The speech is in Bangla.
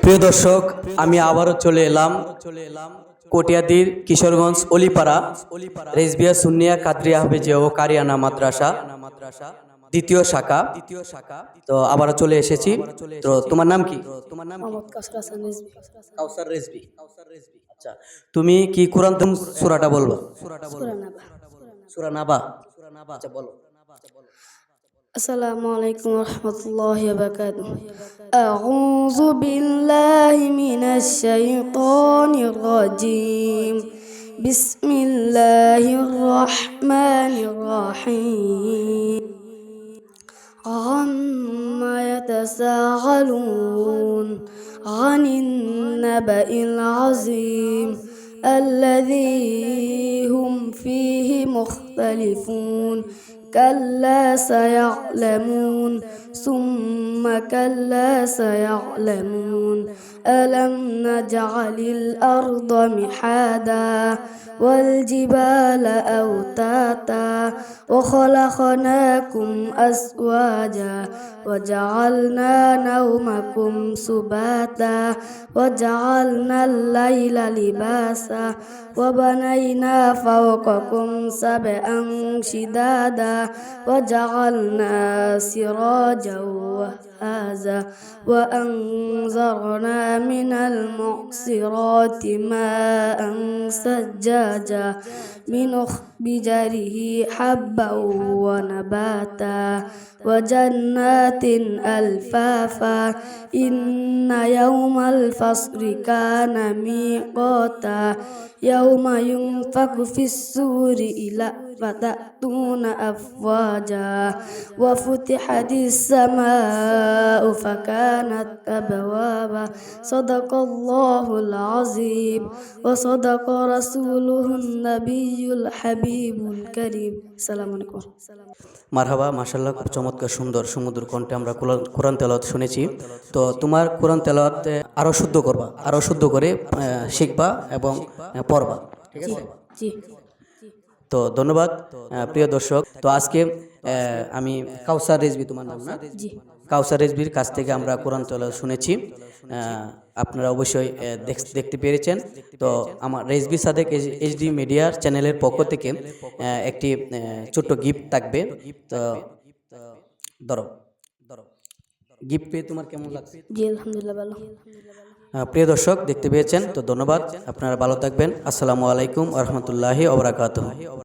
প্রিয় দর্শক, আমি আবারও চলে এলাম কটিয়াদীর কিশোরগঞ্জ অলিপাড়া রেজবিয়া সুন্নিয়া কাদরিয়া হাফেজিয়া ও কারিয়ানা মাদ্রাসা দ্বিতীয় শাখা। তো আবারও চলে এসেছি। তো তোমার নাম কি? মোহাম্মদ কাউসার হাসান রিজভী। কাউসার রেজবি। আচ্ছা, তুমি কি কোরআন সূরাটা বলবা? সূরা নাবা। সূরা নাবা। আচ্ছা, বলো। আসসালামু আলাইকুম ওয়া রাহমাতুল্লাহি ওয়া বারাকাতুহু। আউযু বিল্লাহি মিনাশ শাইতানির রাজীম। বিসমিল্লাহির রাহমানির রাহিম। عما يتساءلون عن النبأ العظيم الذي هم فيه مختلفون كلا سيعلمون ثم كلا سيعلمون ألم نجعل الأرض محادا والجبال أوتاتا وخلقناكم أزواجا وجعلنا نومكم سباتا وجعلنا الليل لباسا وبنينا فوقكم سبعا شدادا وجعلنا سراجا وهاجا وأنزلنا من المعصرات ماء ثجاجا بجره حبا ونباتا وجنات ألفافا إن يوم الفصل كان ميقاتا يوم ينفخ في السور إلى فتأتون أفواجا وفتحت السماء فكانت أبوابا صدق الله العظيم وصدق رسوله النبي الحبيب الكريم السلام عليكم মারহাবা, মাশাআল্লাহ, খুব চমৎকার সুন্দর সুমধুর কণ্ঠে আমরা কোরআন তেলাওয়াত শুনেছি। তো তোমার কোরআন তেলাওয়াত আরো শুদ্ধ করবা, আরো শুদ্ধ করে শিখবা এবং পড়বা, ঠিক আছে? জি। তো ধন্যবাদ প্রিয় দর্শক। তো আজকে আমি কাউসার রেজবি, তোমার নাম না? জি। কাউসার রেজবির কাছ থেকে আমরা কোরআন তেলাওয়াত শুনেছি। আপনারা অবশ্যই দেখতে পেরেছেন। তো আমার রেজবি সাদেক এইচডি মিডিয়ার চ্যানেলের পক্ষ থেকে একটি ছোট্ট গিফট থাকবে। তো ধরো, গিফট পেয়ে তোমার কেমন লাগছে? জি, আলহামদুলিল্লাহ ভালো। প্রিয় দর্শক, দেখতে পেয়েছেন। তো ধন্যবাদ, আপনারা ভালো থাকবেন। আসসালামু আলাইকুম ওয়া রাহমাতুল্লাহি ওয়া বারাকাতুহু।